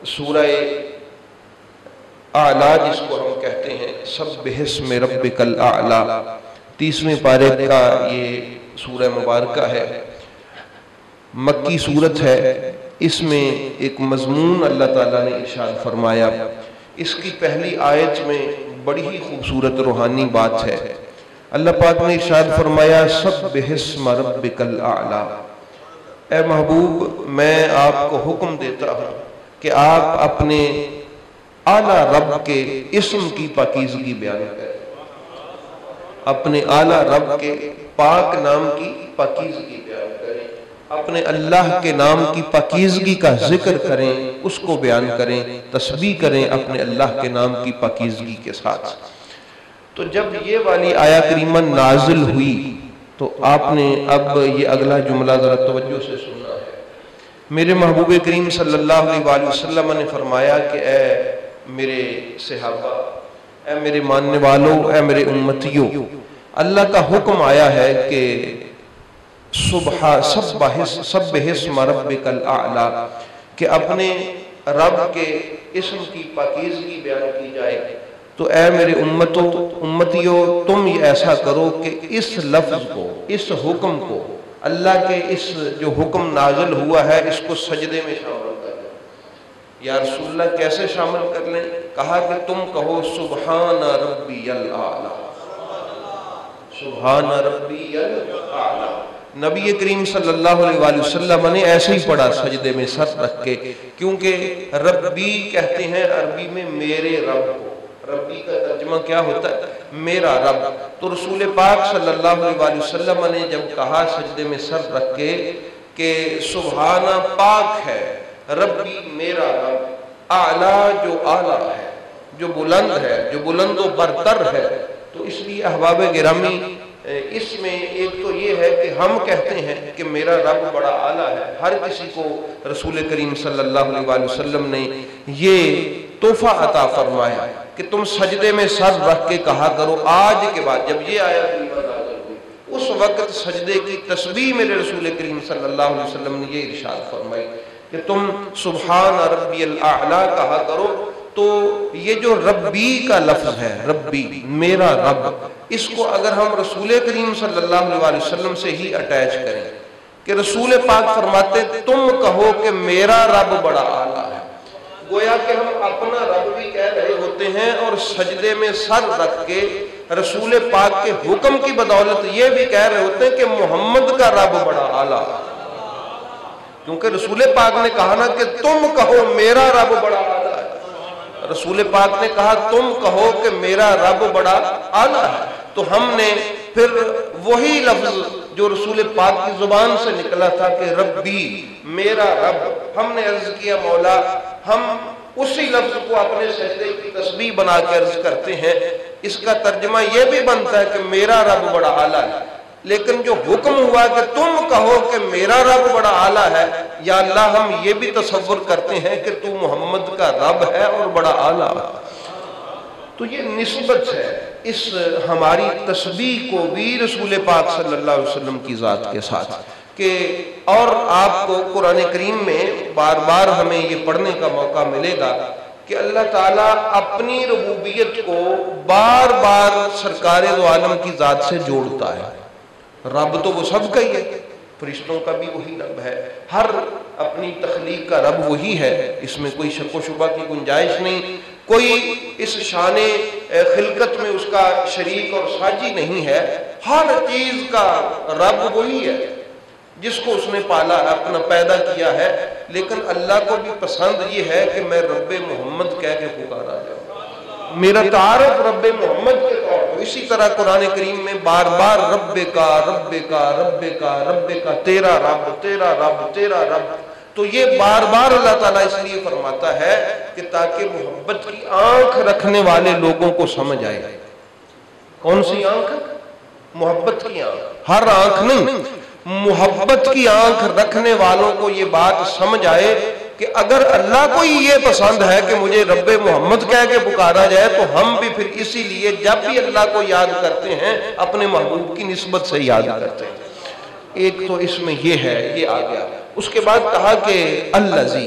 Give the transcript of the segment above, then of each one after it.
سورہ اعلیٰ جس کو ہم کہتے ہیں سبح اسم ربک الاعلیٰ، 30ویں پارے کا یہ سورہ مبارکہ ہے، مکی سورت ہے۔ اس میں ایک مضمون اللہ تعالیٰ نے ارشاد فرمایا۔ اس کی پہلی آیت میں بڑی ہی خوبصورت روحانی بات ہے۔ اللہ پاک نے ارشاد فرمایا سبح اسم ربک الاعلیٰ، اے محبوب میں آپ کو حکم دیتا ہوں کہ آپ اپنے اعلیٰ رب کے اسم کی پاکیزگی بیان کریں، اپنے اعلیٰ رب کے پاک نام کی پاکیزگی بیان کریں، اپنے اللہ کے نام کی پاکیزگی کا ذکر کریں، اس کو بیان کریں، تسبیح کریں اپنے اللہ کے نام کی پاکیزگی کے ساتھ۔ تو جب یہ والی آیہ کریمہ نازل ہوئی تو آپ نے اب یہ اگلا جملہ ذرا توجہ سے سننا ہے۔ میرے محبوب کریم صلی اللہ علیہ وآلہ وسلم نے فرمایا کہ اے میرے صحابہ، اے میرے ماننے والوں، اے میرے امتیوں، اللہ کا حکم آیا ہے کہ سبح اسم ربک الاعلیٰ، کہ اپنے رب کے اسم کی پاکیزگی بیان کی جائے۔ تو اے میرے امتیوں، تم یہ ایسا کرو کہ اس لفظ کو، اس حکم کو، اللہ کے اس جو حکم نازل ہوا ہے اس کو سجدے میں شامل کر لیں۔ یا رسول اللہ کیسے شامل کر لیں؟ کہا کہ تم کہو سبحان ربی الاعلیٰ، سبحان ربی الاعلیٰ۔ نبی کریم صلی اللہ علیہ وآلہ وسلم نے ایسے ہی پڑھا سجدے میں سر رکھ کے، کیونکہ ربی کہتے ہیں عربی میں میرے رب کو۔ ربی کا ترجمہ کیا ہوتا ہے؟ میرا رب۔ تو رسول پاک صلی اللہ علیہ وآلہ وسلم نے جب کہا سجدے میں سر رکھ کے کہ سبحانہ پاک ہے، ربی میرا رب، اعلیٰ جو اعلیٰ ہے، جو بلند ہے، جو بلند و برتر ہے، تو اس لیے احباب گرامی اس میں ایک تو یہ ہے کہ ہم کہتے ہیں کہ میرا رب بڑا اعلیٰ ہے۔ ہر کسی کو رسول کریم صلی اللہ علیہ وآلہ وسلم نے یہ تحفہ عطا فرمایا کہ تم سجدے میں سر رکھ کے کہا کرو۔ آج کے بعد جب یہ آیت نازل ہوئی اس وقت سجدے کی تسبیح میرے رسول کریم صلی اللہ علیہ وسلم نے یہ ارشاد فرمائی کہ تم سبحان ربی الاعلیٰ کہا کرو۔ تو یہ جو ربی کا لفظ ہے، ربی میرا رب، اس کو اگر ہم رسول کریم صلی اللہ علیہ وسلم سے ہی اٹیچ کریں کہ رسول پاک فرماتے تم کہو کہ میرا رب بڑا اعلیٰ ہے، گویا کہ ہم اپنا رب بھی کہہ رہے ہوتے ہیں اور سجدے میں سر رکھ کے رسول پاک کے حکم کی بدولت یہ بھی کہہ رہے ہوتے ہیں کہ محمد کا رب بڑا اعلیٰ ہے، کیونکہ رسول پاک نے کہا نا کہ تم کہو میرا رب بڑا اعلیٰ ہے۔ رسول پاک نے کہا تم کہو کہ میرا رب بڑا اعلیٰ ہے، تو ہم نے پھر وہی لفظ جو رسول پاک کی زبان سے نکلا تھا کہ ربی میرا رب، ہم نے عرض کیا مولا ہم اسی لفظ کو اپنے سجدے کی تسبیح بنا کے عرض کرتے ہیں۔ اس کا ترجمہ یہ بھی بنتا ہے کہ میرا رب بڑا اعلیٰ ہے، لیکن جو حکم ہوا کہ تم کہو کہ میرا رب بڑا اعلیٰ ہے، یا اللہ ہم یہ بھی تصور کرتے ہیں کہ تو محمد کا رب ہے اور بڑا اعلیٰ ہے۔ تو یہ نسبت ہے اس ہماری تسبیح کو بھی رسول پاک صلی اللہ علیہ وسلم کی ذات کے ساتھ کہ، اور آپ کو قرآن کریم میں بار بار ہمیں یہ پڑھنے کا موقع ملے گا کہ اللہ تعالیٰ اپنی ربوبیت کو بار بار سرکار دو عالم کی ذات سے جوڑتا ہے۔ رب تو وہ سب کا ہی ہے، فرشتوں کا بھی وہی رب ہے، ہر اپنی تخلیق کا رب وہی ہے، اس میں کوئی شک و شبہ کی گنجائش نہیں، کوئی اس شان خلقت میں اس کا شریک اور ساجی نہیں ہے، ہر چیز کا رب وہی ہے جس کو اس نے پالا اپنا پیدا کیا ہے۔ لیکن اللہ کو بھی پسند یہ ہے کہ میں رب محمد کہہ کے پکارا جاؤں، میرا تعارف رب محمد کے طور پر۔ اسی طرح قرآن کریم میں بار بار رب کا رب کا رب کا رب کا، تیرا رب تیرا رب تیرا رب، تو یہ بار بار اللہ تعالیٰ اس لیے فرماتا ہے کہ تاکہ محبت کی آنکھ رکھنے والے لوگوں کو سمجھ آئے۔ کون سی آنکھ؟ محبت کی آنکھ، ہر آنکھ نہیں، محبت کی آنکھ رکھنے والوں کو یہ بات سمجھ آئے کہ اگر اللہ کو یہ پسند ہے کہ مجھے رب محمد کہہ کے پکارا جائے تو ہم بھی پھر اسی لیے جب بھی اللہ کو یاد کرتے ہیں اپنے محبوب کی نسبت سے یاد کرتے ہیں۔ ایک تو اس میں یہ ہے، یہ آ گیا۔ اس کے بعد کہا کہ الذی،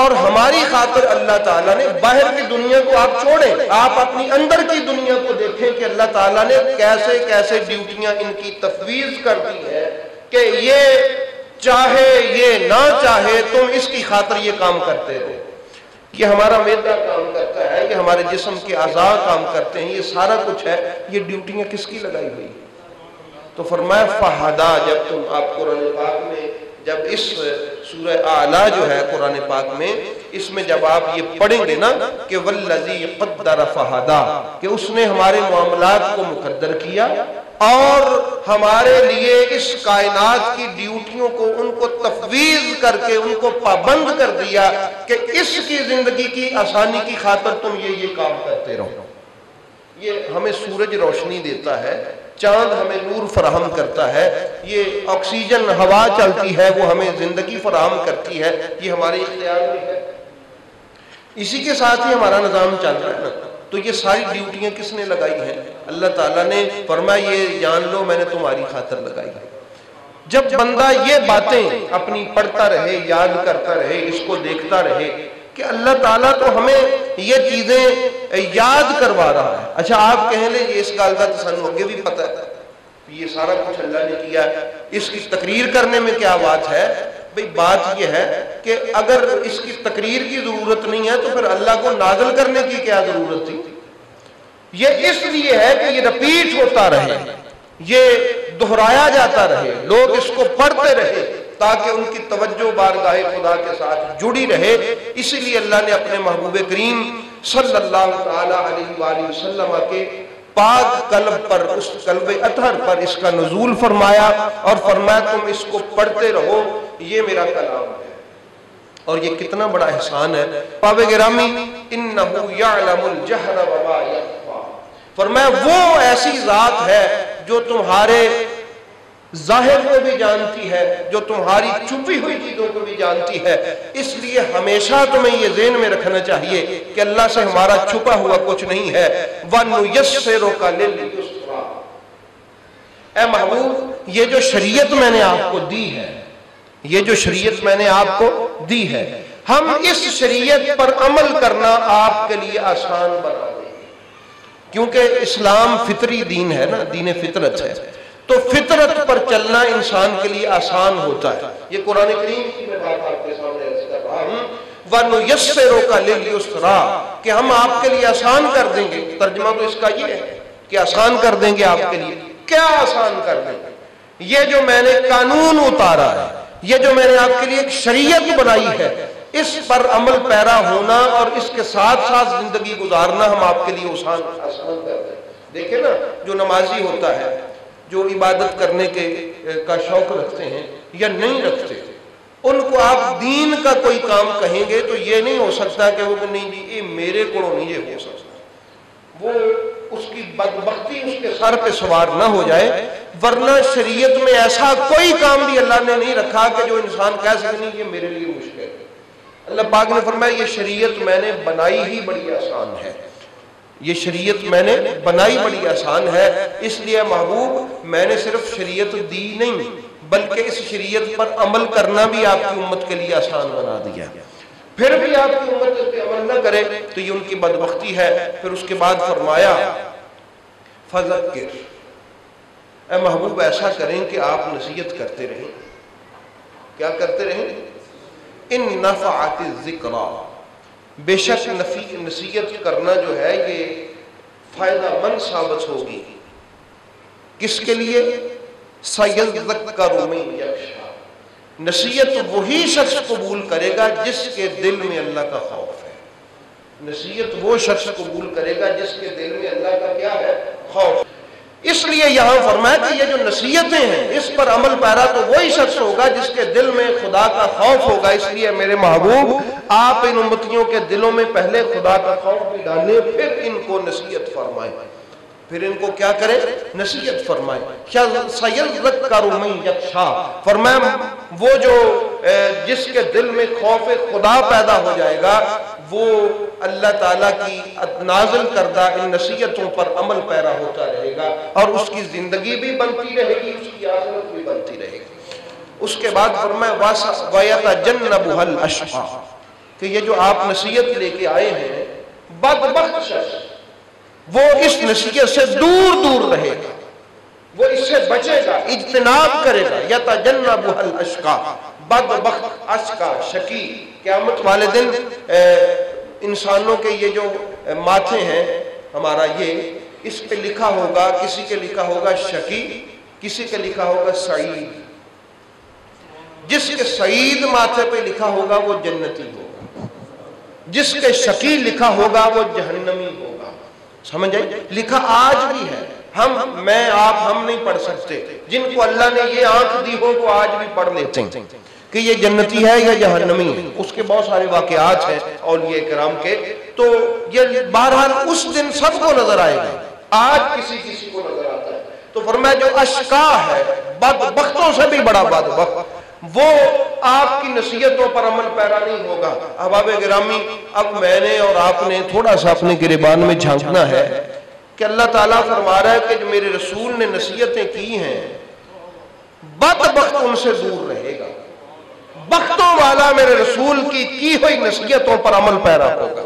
اور ہماری خاطر اللہ تعالیٰ نے باہر کی دنیا کو آپ چھوڑیں، آپ اپنی اندر کی دنیا کو دیکھیں کہ اللہ تعالیٰ نے کیسے کیسے ڈیوٹیاں ان کی تفویض کر دی ہے کہ یہ چاہے یہ نہ چاہے تم اس کی خاطر یہ کام کرتے رہو. یہ ہمارا معدہ کام کرتا ہے، یہ ہمارے جسم کے اعضاء کام کرتے ہیں، یہ سارا کچھ ہے. یہ ڈیوٹیاں کس کی لگائی ہوئی؟ تو فرمایا فہدا. جب تم آپ قرآن پاک میں جب اس سورہ اعلیٰ جو ہے قرآن پاک میں، اس میں جب آپ یہ پڑھیں گے نا کہ والذی قدر فہدا، کہ اس نے ہمارے معاملات کو مقدر کیا اور ہمارے لیے اس کائنات کی ڈیوٹیوں کو ان کو تفویض کر کے ان کو پابند کر دیا کہ اس کی زندگی کی آسانی کی خاطر تم یہ کام کرتے رہو. یہ ہمیں سورج روشنی دیتا ہے، چاند ہمیں نور فراہم کرتا ہے، یہ آکسیجن ہوا چلتی ہے وہ ہمیں زندگی فراہم کرتی ہے، یہ ہمارے اختیار میں ہے. اسی کے ساتھ ہی ہمارا نظام چل رہا ہے نا. تو یہ ساری ڈیوٹیاں کس نے لگائی ہیں؟ اللہ تعالیٰ نے فرمایا یہ جان لو میں نے تمہاری خاطر لگائی ہے. جب بندہ یہ باتیں اپنی پڑھتا رہے، یاد کرتا رہے، اس کو دیکھتا رہے کہ اللہ تعالیٰ تو ہمیں یہ چیزیں یاد کروا رہا ہے. اچھا آپ کہیں لیں یہ اس گال کا تو سانو اگے بھی پتہ ہے، یہ سارا کچھ اللہ نے کیا ہے، اس کی تقریر کرنے میں کیا بات ہے؟ بھئی بات یہ ہے کہ اگر اس کی تقریر کی ضرورت نہیں ہے تو پھر اللہ کو نازل کرنے کی کیا ضرورت تھی؟ یہ اس لیے ہے کہ یہ رپیٹ ہوتا رہے، یہ دہرایا جاتا رہے، لوگ اس کو پڑھتے رہے تاکہ ان کی توجہ بارگاہ خدا کے ساتھ جڑی رہے. اسی لیے اللہ نے اپنے محبوب کریم صلی اللہ تعالی علیہ وآلہ وسلم کے پاک قلب پر، اس قلب اطہر پر اس کا نزول فرمایا اور فرمایا تم اس کو پڑھتے رہو، یہ میرا کلام ہے. اور یہ کتنا بڑا احسان ہے. باب گرامی انہ یعلم الجہر وما یخفی، فرمایا وہ ایسی ذات ہے جو تمہارے ظاہر کو بھی جانتی ہے، جو تمہاری چھپی ہوئی چیزوں کو بھی جانتی ہے. اس لیے ہمیشہ تمہیں یہ ذہن میں رکھنا چاہیے کہ اللہ سے ہمارا چھپا ہوا کچھ نہیں ہے. وَنُيَسِّرُكَ لِلْيُسْرَىٰ، اے محبوب یہ جو شریعت میں نے آپ کو دی ہے، یہ جو شریعت میں نے آپ کو دی ہے، ہم اس شریعت پر عمل کرنا آپ کے لیے آسان بنا دیں گے. کیونکہ اسلام فطری دین ہے نا، دین فطرت ہے، تو فطرت پر چلنا انسان کے لیے آسان ہوتا ہے. یہ قرآن کریم کی میں بات آپ کے سامنے عرض کر رہا ہوں. وَنُيَسِّرُكَ لِلْيُسْرَىٰ، کہ ہم آپ کے لیے آسان کر دیں گے. ترجمہ تو اس کا یہ ہے کہ آسان کر دیں گے آپ کے لیے. کیا آسان کر دیں گے؟ یہ جو میں نے قانون اتارا ہے، یہ جو میں نے آپ کے لیے ایک شریعت بنائی ہے، اس پر عمل پیرا ہونا اور اس کے ساتھ ساتھ زندگی گزارنا ہم آپ کے لیے آسان کر دیں. دیکھیں نا جو نمازی ہوتا ہے، جو عبادت کرنے کا شوق رکھتے ہیں یا نہیں رکھتے، ان کو آپ دین کا کوئی کام کہیں گے تو یہ نہیں ہو سکتا کہ وہ نہیں جی یہ میرے کو نہیں یہ ہو سکتا. وہ اس کی بدبختی اس کے سر پہ سوار نہ ہو جائے. ورنہ شریعت میں ایسا کوئی کام بھی اللہ نے نہیں رکھا کہ جو انسان کہہ سکے نہیں یہ میرے لیے مشکل ہے. اللہ پاک نے فرمایا یہ شریعت میں نے بنائی ہی بڑی آسان ہے، یہ شریعت میں نے بنائی بڑی آسان ہے. اس لیے محبوب میں نے صرف شریعت دی نہیں بلکہ اس شریعت پر عمل کرنا بھی آپ کی امت کے لیے آسان بنا دیا. پھر بھی آپ کی امت اس پہ عمل نہ کرے تو یہ ان کی بدبختی ہے. پھر اس کے بعد فرمایا فذکر، اے محبوب ایسا کریں کہ آپ نصیحت کرتے رہیں. کیا کرتے رہیں؟ ان نفعت الذکریٰ، بے شک نصیحت کرنا جو ہے یہ فائدہ مند ثابت ہوگی. کس کے لیے؟ سَيَذَّكَّرُ مَن يَخْشَىٰ، نصیحت وہی شخص قبول کرے گا جس کے دل میں اللہ کا خوف ہے. نصیحت وہ شخص قبول کرے گا جس کے دل میں اللہ کا کیا ہے؟ خوف. اس لیے یہاں فرمایا کہ یہ جو نصیحتیں ہیں اس پر عمل پیرا تو وہی شخص ہوگا جس کے دل میں خدا کا خوف ہوگا. اس لیے میرے محبوب آپ ان امتیوں کے دلوں میں پہلے خدا کا خوف بھی ڈالیں، پھر ان کو نصیحت فرمائیں. پھر ان کو کیا کریں؟ نصیحت فرمائیں. سَيَذَّكَّرُ مَن يَخْشَىٰ، فرمایا وہ جو جس کے دل میں خوف خدا پیدا ہو جائے گا وہ اللہ تعالیٰ کی نازل کردہ ان نصیحتوں پر عمل پیرا ہوتا رہے گا اور اس کی زندگی بھی بنتی رہے گی، اس کی آخرت بھی بنتی رہے گی. اس کے بعد فرمایا وَيَتَجَنَّبُهَا الْأَشْقَىٰ، کہ یہ جو آپ نصیحت لے کے آئے ہیں، بدبخت شخص وہ اس نصیحت سے دور دور رہے گا، وہ اس سے بچے گا، اجتناب کرے گا، یتجنبها الاشقا، بدبخت، اشقا، شقی۔ قیامت والے دن انسانوں کے یہ جو ماتھے ہیں ہمارا، یہ اس پہ لکھا ہوگا، کسی کے لکھا ہوگا شقی، کسی کے لکھا ہوگا سعید۔ جس کے سعید ماتھے پہ لکھا ہوگا وہ جنتی ہوگا، جس کے شقی لکھا ہوگا وہ جہنمی ہوگا۔ سمجھ آئی؟ لکھا آج بھی ہے، میں آپ ہم نہیں پڑھ سکتے، جن کو اللہ نے یہ آنکھ دی ہو وہ آج بھی پڑھ لیتے ہیں کہ یہ جنتی ہے یا جہنمی ہے۔ اس کے بہت سارے واقعات ہیں اولیاء کرام کے، تو یہ بہرحال اس دن سب کو نظر آئے گا، آج کسی کو نظر آتا ہے۔ تو فرمایا جو اشقا ہے، بدبختوں سے بھی بڑا بدبخت، وہ آپ کی نصیحتوں پر عمل پیرا نہیں ہوگا۔ احباب گرامی، اب میں نے اور آپ نے تھوڑا سا اپنے گریبان میں جھانکنا ہے کہ اللہ تعالیٰ فرما رہا ہے کہ جو میرے رسول نے نصیحتیں کی ہیں، بدبخت ان سے دور رہے گا، بختوں والا میرے رسول کی ہوئی نصیحتوں پر عمل پیرا ہوگا۔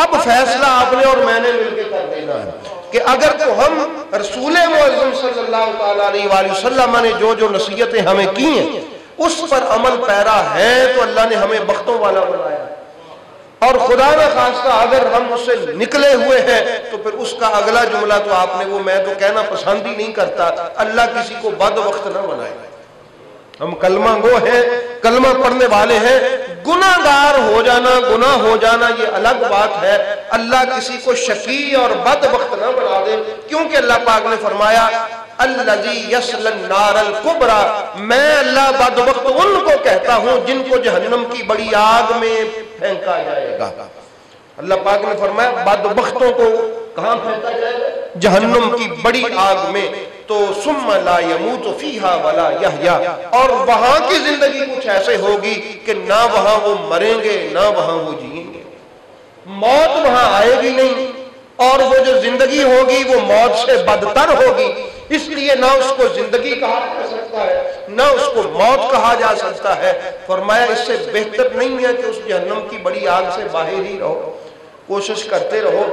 اب فیصلہ آپ نے اور میں نے مل کے کر دینا ہے کہ اگر تو ہم رسول معظم صلی اللہ علیہ وآلہ وسلم نے جو نصیحتیں ہمیں کی ہیں اس پر عمل پیرا ہیں تو اللہ نے ہمیں بختوں والا بنایا، اور خدا نہ خواستہ اگر ہم اس سے نکلے ہوئے ہیں تو پھر اس کا اگلا جملہ تو آپ نے وہ میں تو کہنا پسند ہی نہیں کرتا، اللہ کسی کو بدبخت نہ بنائے۔ ہم کلمہ گو ہیں، کلمہ پڑھنے والے ہیں، گناہ گار ہو جانا، گناہ ہو جانا یہ الگ بات ہے، اللہ کسی کو شقی اور بدبخت نہ بنا دے، کیونکہ اللہ پاک نے فرمایا الذی یصلی النار الکبری، میں اللہ بدبخت ان کو کہتا ہوں جن کو جہنم کی بڑی آگ میں پھینکا جائے گا۔ اللہ پاک نے فرمایا بدبختوں کو کہاں پھینکا جائے گا؟ جہنم کی بڑی آگ میں، تو ثم لا يموت فیہا ولا یحیا، اور وہاں کی زندگی کچھ ایسے ہوگی کہ نہ وہاں وہ مریں گے نہ وہاں وہ جئیں گے، موت وہاں آئے گی نہیں، اور وہ جو زندگی ہوگی وہ موت سے بدتر ہوگی، اس لیے نہ اس کو زندگی کہا جا سکتا ہے نہ اس کو موت کہا جا سکتا ہے۔ فرمایا اس سے بہتر نہیں ہے کہ اس جہنم کی بڑی آگ سے باہر ہی رہو، کوشش کرتے رہو